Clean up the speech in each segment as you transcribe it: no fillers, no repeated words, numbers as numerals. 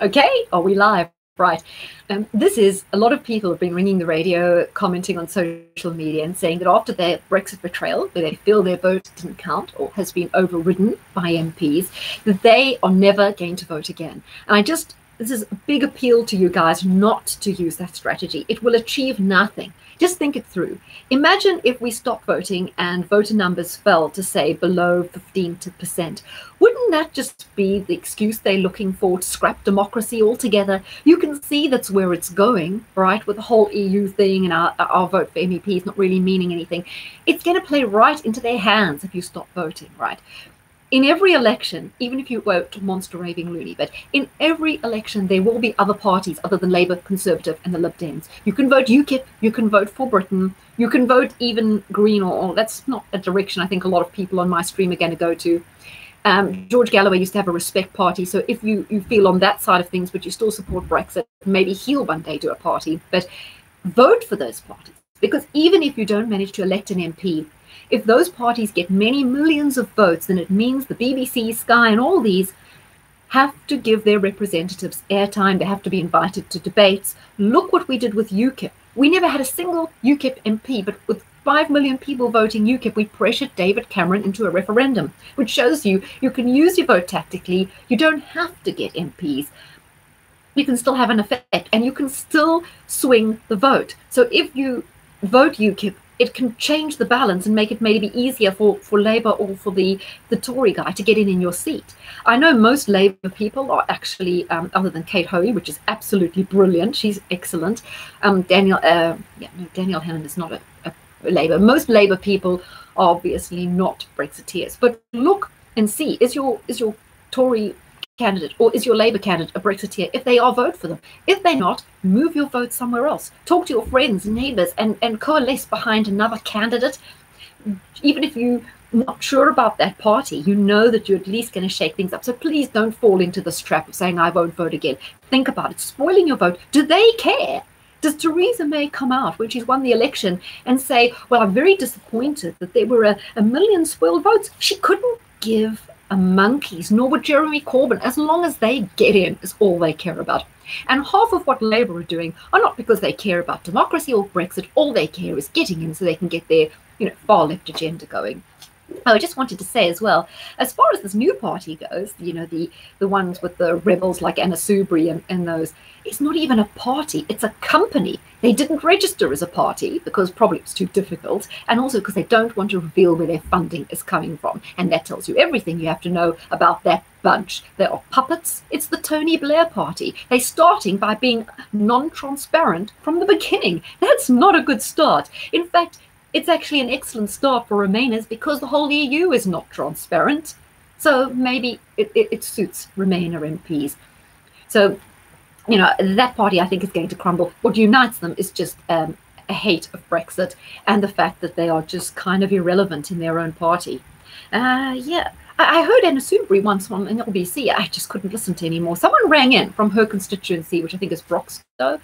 Okay, are we live? Right. This is a lot of people have been ringing the radio, commenting on social media, and saying that after their Brexit betrayal, where they feel their vote didn't count or has been overridden by MPs, that they are never going to vote again. And this is a big appeal to you guys not to use that strategy. It will achieve nothing. Just think it through. Imagine if we stopped voting and voter numbers fell to, say, below 15%. Wouldn't that just be the excuse they're looking for to scrap democracy altogether? You can see that's where it's going, right? With the whole EU thing and our vote for MEPs not really meaning anything. It's going to play right into their hands if you stop voting, right? In every election, even if you vote monster raving loony, but in every election there will be other parties other than Labour, Conservative and the Lib Dems. You can vote UKIP, you can vote for Britain, you can vote even Green, or that's not a direction I think a lot of people on my stream are going to go to. George Galloway used to have a Respect Party, so if you feel on that side of things but you still support Brexit, maybe he'll one day do a party, but vote for those parties, because even if you don't manage to elect an MP, if those parties get many millions of votes, then it means the BBC, Sky and all these have to give their representatives airtime. They have to be invited to debates. Look what we did with UKIP. We never had a single UKIP MP, but with 5 million people voting UKIP, we pressured David Cameron into a referendum, which shows you can use your vote tactically. You don't have to get MPs. You can still have an effect and you can still swing the vote. So if you vote UKIP, it can change the balance and make it maybe easier for Labour or for the Tory guy to get in your seat. I know most Labour people are actually, other than Kate Hoey, which is absolutely brilliant, she's excellent. Daniel Hannan is not a Labour. Most Labour people are obviously not Brexiteers. But look and see, is your Tory candidate or is your Labour candidate a Brexiteer? If they are, vote for them. If they're not, move your vote somewhere else. Talk to your friends and neighbours and coalesce behind another candidate. Even if you're not sure about that party, you know that you're at least going to shake things up. So please don't fall into this trap of saying, I won't vote again. Think about it. Spoiling your vote. Do they care? Does Theresa May come out when she's won the election and say, well, I'm very disappointed that there were a million spoiled votes? She couldn't give a monkey's, nor would Jeremy Corbyn. As long as they get in is all they care about. And half of what Labour are doing are not because they care about democracy or Brexit. All they care is getting in so they can get their far left agenda going. I just wanted to say as well, as far as this new party goes, the ones with the rebels like Anna Soubry and those, it's not even a party, it's a company. They didn't register as a party because probably it's too difficult, and also because they don't want to reveal where their funding is coming from. And that tells you everything you have to know about that bunch. They are puppets. It's the Tony Blair party. They're starting by being non-transparent from the beginning. That's not a good start. In fact, it's actually an excellent start for Remainers because the whole EU is not transparent. So maybe it suits Remainer MPs. So, that party I think is going to crumble. What unites them is just a hate of Brexit and the fact that they are just kind of irrelevant in their own party. I heard Anna Soubry once on an LBC. I just couldn't listen to anymore. Someone rang in from her constituency, which I think is Broxtowe.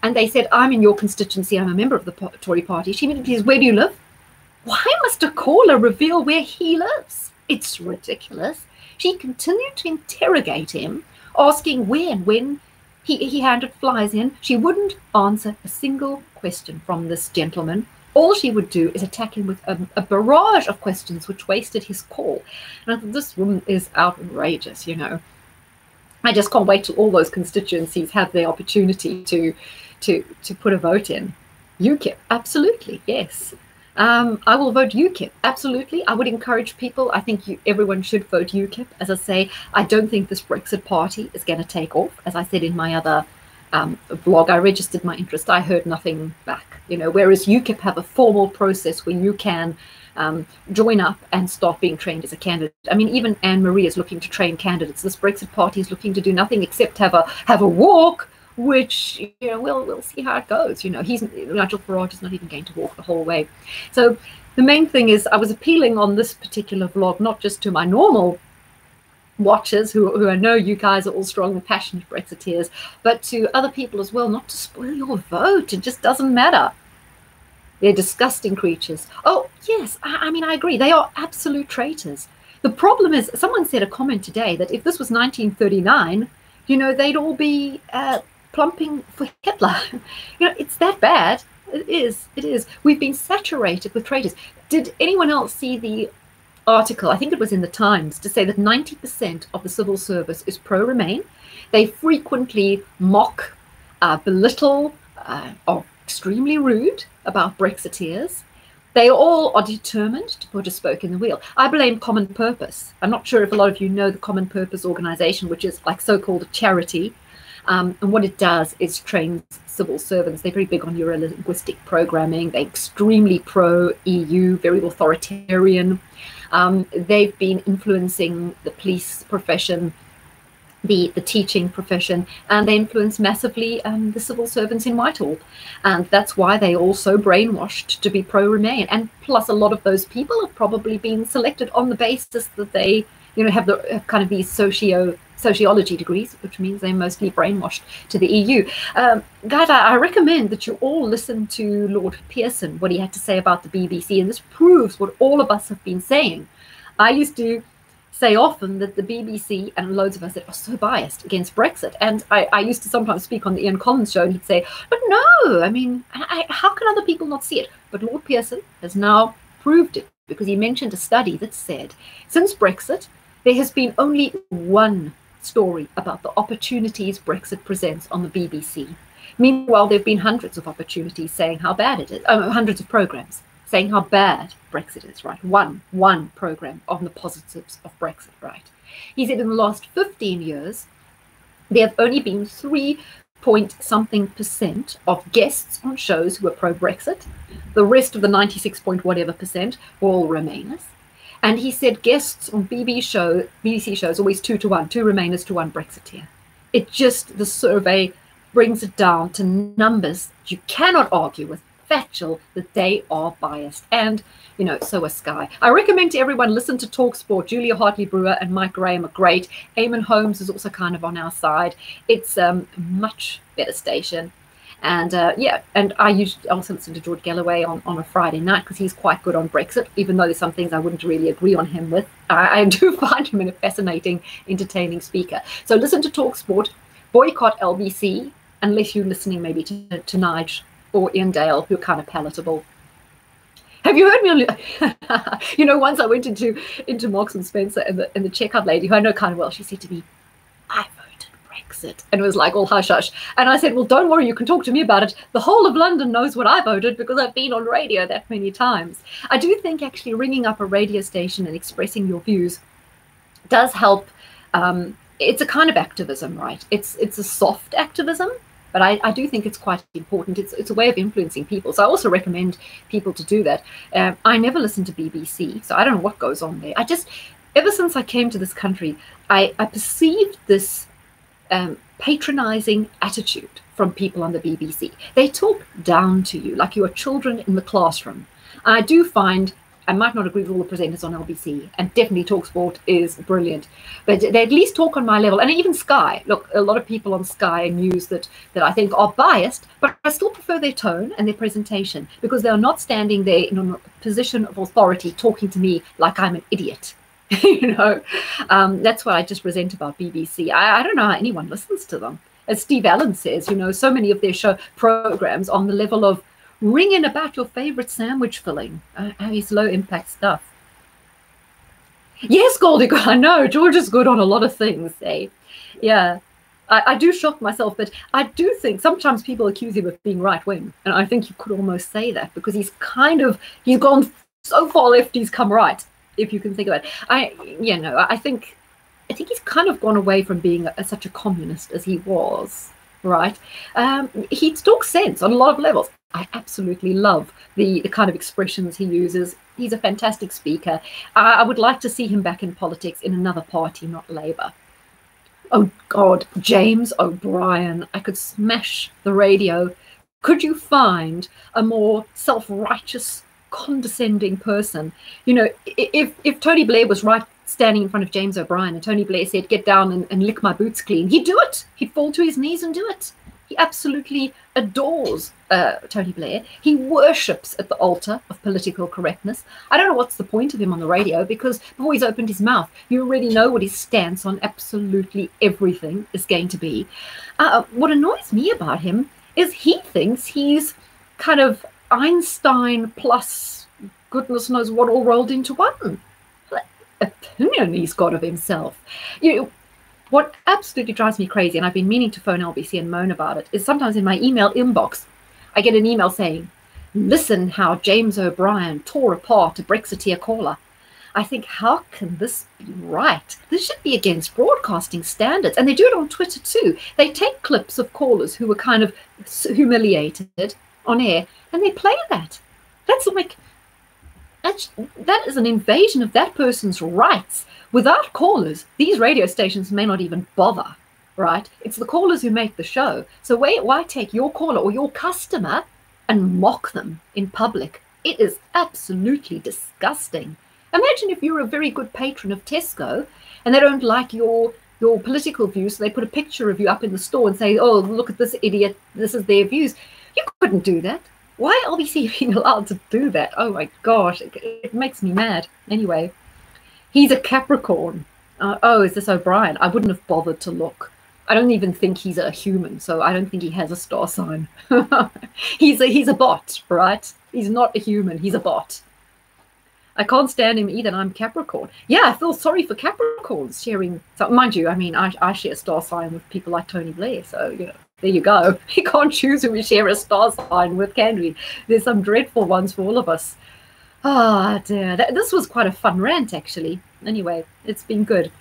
And they said, I'm in your constituency, I'm a member of the Tory party. She immediately says, where do you live? Why must a caller reveal where he lives? It's ridiculous. She continued to interrogate him, asking where and when he handed flies in. She wouldn't answer a single question from this gentleman. All she would do is attack him with a barrage of questions, which wasted his call. And I thought, this woman is outrageous, I just can't wait till all those constituencies have the opportunity to put a vote in. UKIP, absolutely, yes. I will vote UKIP, absolutely. I would encourage people. I think everyone should vote UKIP. As I say, I don't think this Brexit party is going to take off. As I said in my other blog, I registered my interest. I heard nothing back. Whereas UKIP have a formal process where you can join up and start being trained as a candidate. I mean, even Anne-Marie is looking to train candidates. This Brexit party is looking to do nothing except have a walk, which we'll see how it goes. Nigel Farage is not even going to walk the whole way. So the main thing is, I was appealing on this particular vlog not just to my normal watchers who I know you guys are all strong and passionate Brexiteers, but to other people as well, not to spoil your vote. It just doesn't matter. They're disgusting creatures. Oh, yes, I mean, I agree. They are absolute traitors. The problem is, someone said a comment today that if this was 1939, they'd all be plumping for Hitler. It's that bad. It is. We've been saturated with traitors. Did anyone else see the article, I think it was in the Times, to say that 90% of the civil service is pro-Remain? They frequently mock, belittle, are extremely rude about Brexiteers. They all are determined to put a spoke in the wheel. I blame Common Purpose. I'm not sure if a lot of you know the Common Purpose organization, which is like so-called a charity. And what it does is train civil servants. They're very big on neurolinguistic programming. They're extremely pro-EU, very authoritarian. They've been influencing the police profession, the teaching profession, and they influence massively the civil servants in Whitehall. And that's why they all so brainwashed to be pro-Remain. And plus, a lot of those people have probably been selected on the basis that they, have kind of these sociology degrees, which means they're mostly brainwashed to the EU. Guys, I recommend that you all listen to Lord Pearson, what he had to say about the BBC, and this proves what all of us have been saying. I used to say often that the BBC and loads of us are so biased against Brexit, and I used to sometimes speak on the Ian Collins show, and he'd say, but no, I mean, how can other people not see it? But Lord Pearson has now proved it, because he mentioned a study that said, since Brexit, there has been only one story about the opportunities Brexit presents on the BBC. Meanwhile, there have been hundreds of opportunities saying how bad it is, hundreds of programs saying how bad Brexit is, right? One program on the positives of Brexit, right? He said in the last 15 years, there have only been 3-point-something% of guests on shows who were pro-Brexit. The rest of the 96-point-whatever% were all Remainers. And he said guests on BBC shows always 2-to-1, 2 Remainers to 1 Brexiteer. It just, the survey brings it down to numbers you cannot argue with, factual, that they are biased. And, so is Sky. I recommend to everyone listen to TalkSport. Julia Hartley-Brewer and Mike Graham are great. Eamon Holmes is also kind of on our side. It's a much better station. And and I also listen to George Galloway on a Friday night, because he's quite good on Brexit, even though there's some things I wouldn't really agree on him with. I do find him a fascinating, entertaining speaker. So listen to TalkSport, boycott LBC, unless you're listening maybe to Nige or Ian Dale, who are kind of palatable. Have you heard me on, once I went into Marks and Spencer, and the checkout lady, who I know kind of well, she said to me, I voted Brexit, and it was like all hush hush. And I said, well, don't worry, you can talk to me about it. The whole of London knows what I voted, because I've been on radio that many times. I do think actually ringing up a radio station and expressing your views does help. It's a kind of activism, right? It's a soft activism, but I do think it's quite important. It's a way of influencing people. So I also recommend people to do that. I never listen to BBC, so I don't know what goes on there. Ever since I came to this country, I perceived this patronizing attitude from people on the BBC. They talk down to you like you are children in the classroom. I do find, I might not agree with all the presenters on LBC, and definitely TalkSport is brilliant, but they at least talk on my level. And even Sky, look, a lot of people on Sky News that I think are biased, but I still prefer their tone and their presentation, because they're not standing there in a position of authority talking to me like I'm an idiot. That's what I just resent about BBC. I don't know how anyone listens to them. As Steve Allen says, so many of their show programs on the level of ringing about your favorite sandwich filling. It's low impact stuff. Yes, Goldie, I know George is good on a lot of things, eh? Yeah, I do shock myself, but I do think sometimes people accuse him of being right wing, and I think you could almost say that, because he's gone so far left he's come right, if you can think of it. I think he's kind of gone away from being such a communist as he was, right? He talks sense on a lot of levels. I absolutely love the kind of expressions he uses. He's a fantastic speaker. I would like to see him back in politics in another party, not Labour. Oh God, James O'Brien. I could smash the radio. Could you find a more self-righteous, condescending person? If Tony Blair was right standing in front of James O'Brien and Tony Blair said, get down and lick my boots clean, he'd do it. He'd fall to his knees and do it. He absolutely adores Tony Blair. He worships at the altar of political correctness. I don't know what's the point of him on the radio, because before he's opened his mouth, you already know what his stance on absolutely everything is going to be. What annoys me about him is he thinks he's kind of Einstein plus goodness knows what all rolled into one. Opinion he's got of himself. What absolutely drives me crazy, and I've been meaning to phone LBC and moan about it, is sometimes in my email inbox, I get an email saying, listen how James O'Brien tore apart a Brexiteer caller. I think, how can this be right? This should be against broadcasting standards. And they do it on Twitter too. They take clips of callers who were kind of humiliated on air, and they play that. That's like, that is an invasion of that person's rights. Without callers, these radio stations may not even bother, right? It's the callers who make the show. So why take your caller or your customer and mock them in public? It is absolutely disgusting. Imagine if you're a very good patron of Tesco and they don't like your political views, so they put a picture of you up in the store and say, oh, look at this idiot, this is their views. You couldn't do that. Why are we being allowed to do that? Oh my gosh, it makes me mad. Anyway, he's a Capricorn. Oh, is this O'Brien? I wouldn't have bothered to look. I don't even think he's a human, so I don't think he has a star sign. He's a bot, right? He's not a human, he's a bot. I can't stand him either, and I'm Capricorn. Yeah, I feel sorry for Capricorns sharing. So, mind you, I mean, I share a star sign with people like Tony Blair, so, there you go. We can't choose who we share a star sign with, can we? There's some dreadful ones for all of us. Ah, dear. This was quite a fun rant, actually. Anyway, it's been good.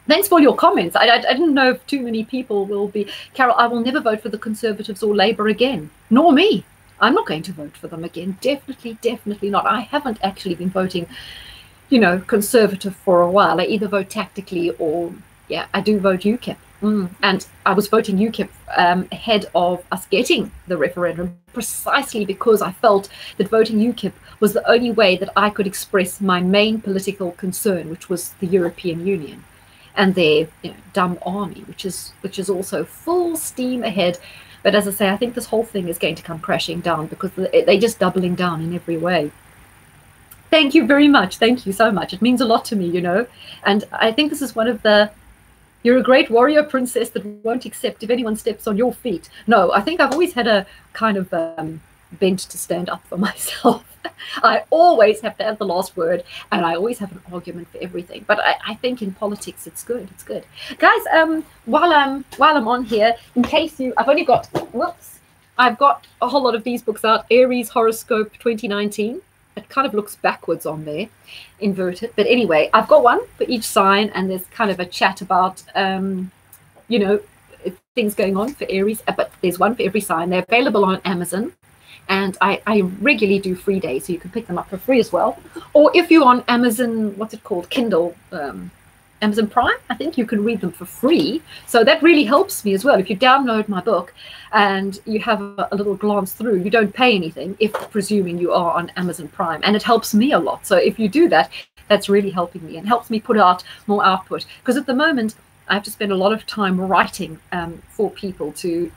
Thanks for your comments. I didn't know if too many people will be. Carol, I will never vote for the Conservatives or Labour again. Nor me. I'm not going to vote for them again. Definitely not. I haven't actually been voting, Conservative for a while. I either vote tactically or, I do vote UKIP. And I was voting UKIP ahead of us getting the referendum, precisely because I felt that voting UKIP was the only way that I could express my main political concern, which was the European Union and their dumb army, which is also full steam ahead. But as I say, I think this whole thing is going to come crashing down because they're just doubling down in every way. Thank you very much. Thank you so much. It means a lot to me, And I think this is one of the, you're a great warrior princess that won't accept if anyone steps on your feet. No, I think I've always had a kind of bent to stand up for myself. I always have to have the last word, and I always have an argument for everything. But I think in politics, it's good. It's good, guys. While I'm on here, in case I've got a whole lot of these books out. Aries Horoscope 2019. It kind of looks backwards on there, inverted. But anyway, I've got one for each sign, and there's kind of a chat about, things going on for Aries. But there's one for every sign. They're available on Amazon. And I regularly do free days, so you can pick them up for free as well. Or if you're on Amazon, what's it called? Kindle, Amazon Prime, I think you can read them for free. So that really helps me as well. If you download my book and you have a little glance through, you don't pay anything, if presuming you are on Amazon Prime. And it helps me a lot. So if you do that, that's really helping me and helps me put out more output. Because at the moment, I have to spend a lot of time writing for people to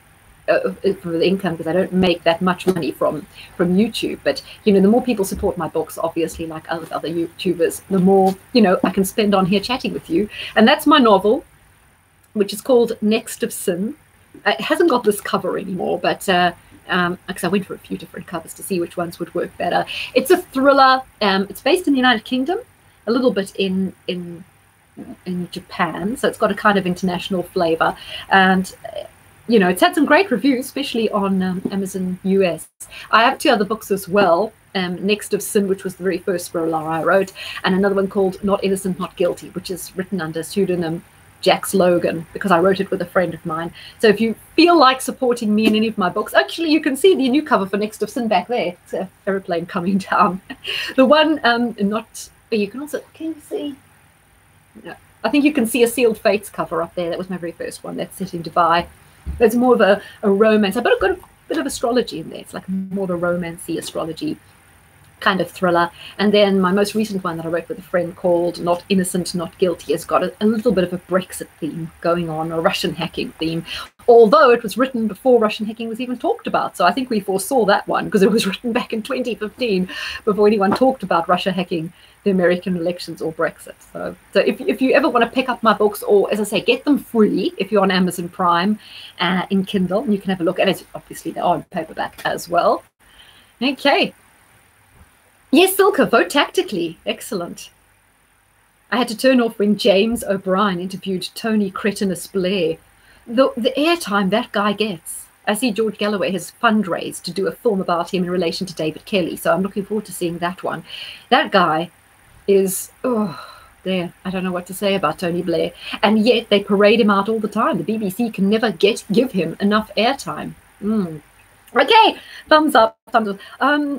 for the income, because I don't make that much money from YouTube. But the more people support my books, obviously, like other YouTubers, the more I can spend on here chatting with you. And that's my novel, which is called Next of Sin. It hasn't got this cover anymore, but because I went for a few different covers to see which ones would work better. It's a thriller. It's based in the United Kingdom, a little bit in Japan, so it's got a kind of international flavor. And it's had some great reviews, especially on Amazon US. I have 2 other books as well. Next of Sin, which was the very first thriller I wrote, and another one called Not Innocent, Not Guilty, which is written under pseudonym Jax Logan, because I wrote it with a friend of mine. So if you feel like supporting me in any of my books, actually, you can see the new cover for Next of Sin back there. It's an aeroplane coming down. The one, you can you see? No, I think you can see a Sealed Fates cover up there. That was my very first one. That's set in Dubai. There's more of a romance. I've got a bit of astrology in there. It's like more of a romancy astrology kind of thriller. And then my most recent one that I wrote with a friend called Not Innocent, Not Guilty has got a little bit of a Brexit theme going on, a Russian hacking theme, although it was written before Russian hacking was even talked about. So I think we foresaw that one because it was written back in 2015 before anyone talked about Russia hacking the American elections or Brexit. So if you ever want to pick up my books, or as I say, get them free if you're on Amazon Prime in Kindle, and you can have a look at it. Obviously, they are in paperback as well. Okay. Yes, Silke, vote tactically. Excellent. I had to turn off when James O'Brien interviewed Tony Cretinus Blair. The airtime that guy gets. I see George Galloway has fundraised to do a film about him in relation to David Kelly, so I'm looking forward to seeing that one. That guy is, I don't know what to say about Tony Blair. And yet they parade him out all the time. The BBC can never give him enough airtime. Okay, thumbs up, thumbs up.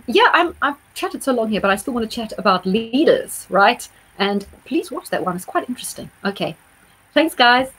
Yeah, I've chatted so long here, but I still want to chat about leaders, right? And please watch that one. It's quite interesting. Okay, thanks, guys.